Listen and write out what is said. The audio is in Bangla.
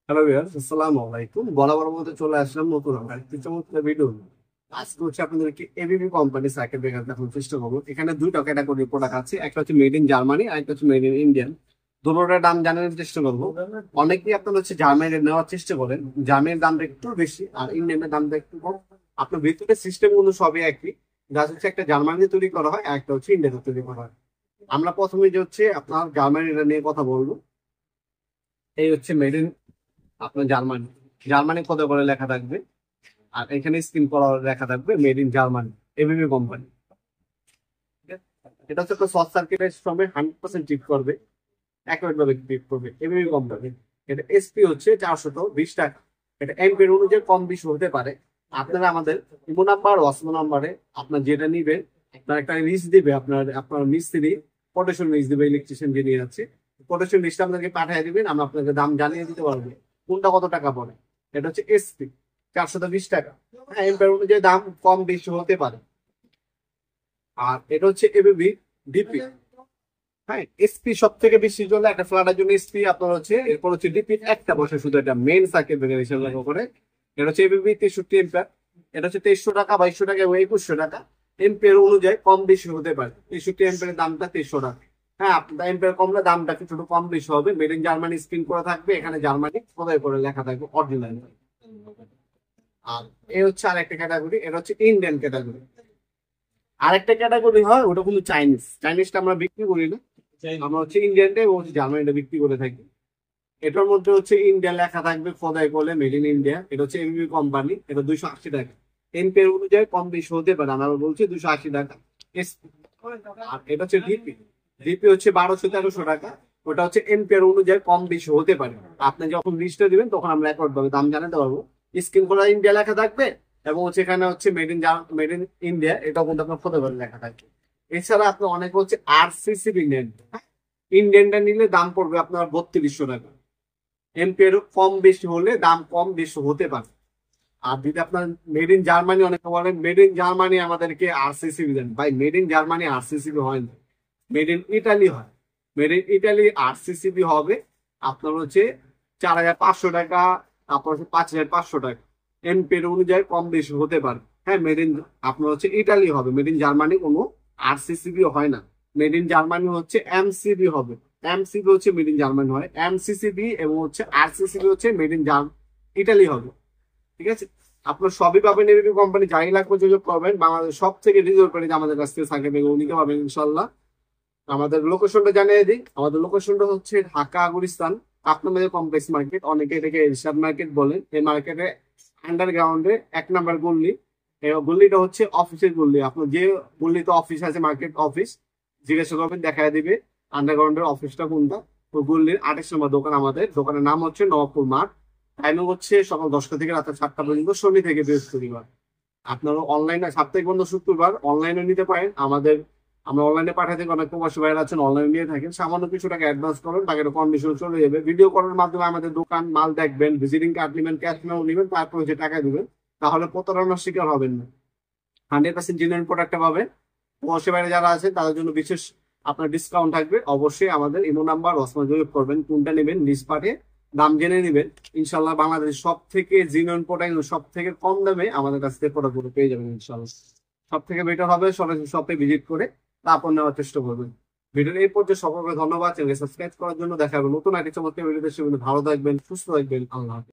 হ্যালো ভিউয়ার্স, আসসালামু আলাইকুম। বরাবর মতো চলে আসলাম নতুন আরেকটি চমৎকার ভিডিও নিয়ে। আজকে হচ্ছে আপনাদেরকে এবিবি কোম্পানি সার্কিট ব্রেকার দেখানোর চেষ্টা করবো। এখানে দুইটা ক্যাটাগরি প্রোডাক্ট আছে, একটা হচ্ছে মেড ইন জার্মানি আর একটা হচ্ছে মেড ইন ইন্ডিয়ান। দুটোটার দাম জানার চেষ্টা করবো। অনেকেই আপনার হচ্ছে জার্মানির নেওয়ার চেষ্টা করেন, জার্মানির দামটা একটু বেশি আর ইন্ডিয়ানের দামটা একটু কম। আপনার ভিতরে সিস্টেম গুলো সবই একই, যা হচ্ছে একটা জার্মানিতে তৈরি করা হয় আর একটা হচ্ছে ইন্ডিয়াতে তৈরি করা হয়। আমরা প্রথমে যে হচ্ছে আপনার জার্মানির নিয়ে কথা বলবো। এই হচ্ছে মেড ইন আপনার জার্মানি, জার্মানি কত করে লেখা থাকবে আর এখানে স্ক্রিন করা লেখা থাকবে made in Germany, ABB company. এটা হচ্ছে আপনার শর্ট সার্কিটের সময় 100% টিপ করবে, অ্যাকুরেট ভাবে টিপ করবে এবিবি কোম্পানি। এটা এসপি হচ্ছে 420 টাকা। এটা এমপির অনুযায়ী কম বেশি হতে পারে। আপনারা আমাদের ইমো নাম্বার ওয়াসমো নাম্বারে আপনার যেটা নিবেন, আপনার একটা লিস্ট দিবে, আপনার আপনার মিস্ত্রি কোটেশন লিস্ট দিবে, ইলেকট্রিশিয়ান যে নিয়ে যাচ্ছে কোটেশন লিস্ট আপনাকে পাঠিয়ে দিবেন, আমরা আপনাকে দাম জানিয়ে দিতে পারবো কোনটা কত টাকা পড়ে। এটা হচ্ছে এসপি 420 টাকা। হ্যাঁ, এমপির অনুযায়ী দাম কম বেশি হতে পারে। আর এটা হচ্ছে এবিবি ডিপি। হ্যাঁ, এসপি সব থেকে বেশি চলে একটা ফ্ল্যাটের জন্য। এসপি আপনার হচ্ছে, এরপর হচ্ছে ডিপি একটা বসে শুধু, এটা মেইন সার্কিট ব্রেকার হিসেবে ব্যবহার করে। এটা হচ্ছে এবিবি 63 এম্পিয়ার। এটা হচ্ছে 2300 টাকা, 2200 টাকা এবং 2100 টাকা। এম্পিয়ার অনুযায়ী কম বেশি হতে পারে। 63 এম্পিয়ারের দামটা 2300 টাকা। হ্যাঁ, আপনার এম্পিয়ার কমলে দামটা কিছু কম বেশি হবে। মেড ইন জার্মানি স্ক্রিন করা থাকবে, এখানে জার্মানি খোদাই করে লেখা থাকবে অরিজিনাল। আর এই হচ্ছে আরেকটা ক্যাটাগরি, এটা হচ্ছে ইন্ডিয়ান ক্যাটাগরি। আরেকটা ক্যাটাগরি হয় ওটা কিন্তু চাইনিজ, চাইনিজটা আমরা বিক্রি করি না। আমরা হচ্ছে ইন্ডিয়ানটা এবং হচ্ছে জার্মানিটা বিক্রি করে থাকি। এটার মধ্যে হচ্ছে ইন্ডিয়া লেখা থাকবে খোদাই করলে মেড ইন ইন্ডিয়া। এটা হচ্ছে এবিবি কোম্পানি, এটা 280 টাকা। এমপিএর অনুযায়ী কম বেশি হতে পারে, আমরা বলছি 280 টাকা। আর এটা হচ্ছে ডিপি। ডিপি হচ্ছে 1200-1300 টাকা। ওটা হচ্ছে এমপিএর অনুযায়ী কম বেশি হতে পারে। আপনি যখন লিস্টে দিবেন তখন আমরা একবার ভাবে দাম জানাতে পারবো। স্ক্রিন করা ইন্ডিয়া লেখা থাকবে এবং হচ্ছে এখানে হচ্ছে মেড ইন ইন্ডিয়া, এটাও কিন্তু আপনার খোদাই করে লেখা থাকবে। এছাড়া আপনি অনেকে হচ্ছে আরসিসি ইন্ডিয়ান, ইন্ডিয়ানটা নিলে দাম পড়বে আপনার 3200 টাকা। এমপিএর কম বেশি হলে দাম কম বেশি হতে পারে। আর যদি আপনার মেড ইন জার্মানি, অনেকে বলেন মেড ইন জার্মানি আমাদেরকে আরসিসি দেন, ভাই মেড ইন জার্মানি আরসিসি হয় না, মেড ইন ইটালি হয়। মেড ইন ইটালি আরসিসিবি হবে আপনার হচ্ছে 4500 টাকা, আপনার হচ্ছে 5500 টাকা। এমপিএর অনুযায়ী কম বেশি হতে পারে। হ্যাঁ, মেড ইন আপনার হচ্ছে ইটালি হবে, মেড ইন জার্মানি কোনো আরসিসিবি হয় না। মেড ইন জার্মানি হচ্ছে এমসিবি হবে। এমসিবি হচ্ছে মেড ইন জার্মানি হয়, এমসিসিবি এবং হচ্ছে আরসিসিবি হচ্ছে মেড ইন ইটালি হবে। ঠিক আছে, আপনার সবই পাবেন এবিবি কোম্পানি। যাই লাগবে যোগাযোগ করবেন, বাংলাদেশ সব থেকে রিজনেবল প্রাইসে আমাদের কাছ থেকে সার্কিট ব্রেকার নিতে পারবেন ইনশাল্লাহ। আমাদের লোকেশনটা জানিয়ে দিই, আমাদের লোকেশনটা হচ্ছে ঢাকা গুলিস্তান আপনাদের কমপ্লেক্স মার্কেট, অনেকে এটাকে এরশাদ মার্কেট বলেন। এই মার্কেটে আন্ডারগ্রাউন্ডে 1 নম্বর গল্লি। এই গল্লিটা হচ্ছে অফিসের গল্লি। আপনার যে গল্লিতে অফিস আছে, মার্কেট অফিস, জিজ্ঞাসা করবেন দেখায় দিবে আন্ডারগ্রাউন্ডের অফিসটা কোনটা। তো গল্লির 28 নম্বর দোকান আমাদের। দোকানের নাম হচ্ছে নবাবপুর মাঠ। টাইমিং হচ্ছে সকাল 10টা থেকে রাত 7টা পর্যন্ত, শনি থেকে বৃহস্পতিবার। আপনারা অনলাইনে সাপ্তাহিক বন্ধ শুক্রবার অনলাইনে নিতে পারেন আমাদের। আমরা অনলাইনে পাঠাতে অনেক প্রবাসী ভাইরা আছেন, অনলাইনে নিয়ে থাকেন। সামান্য কিছু টাকা অ্যাডভান্স করেন, বাকিটা কন্ডিশন চলে যাবে। ভিডিও কলের মাধ্যমে আমাদের দোকান মাল দেখবেন, ভিজিটিং কার্ড নেবেন, ক্যাশ মেমো নেবেন, তারপর যে টাকা দিবেন। তাহলে প্রতারণার শিকার হবেন না, 100% জেনুইন প্রোডাক্টটা পাবেন। প্রবাসী ভাইরা যারা আছেন তাদের জন্য বিশেষ আপনার ডিসকাউন্ট থাকবে। অবশ্যই আমাদের ইমো নাম্বার ওয়াসমা যোগাযোগ করবেন, কোনটা নেবেন লিস্ট পাঠিয়ে দাম জেনে নেবেন। ইনশাল্লাহ বাংলাদেশ সব থেকে জেনুইন প্রোডাক্ট, সব থেকে কম দামে আমাদের কাছ থেকে প্রোডাক্টগুলো পেয়ে যাবেন ইনশাল্লাহ। সব থেকে বেটার হবে সরাসরি শপে ভিজিট করে তারপর নেওয়ার চেষ্টা করবেন। ভিডিওর এই পর্যায়ে সকলকে ধন্যবাদ। চ্যানেল সাবস্ক্রাইব করার জন্য। দেখা হবে নতুন আরেকটি চমৎকার ভিডিওতে। সেগুলো ভালো থাকবেন, সুস্থ থাকবেন। আল্লাহ হাফেজ।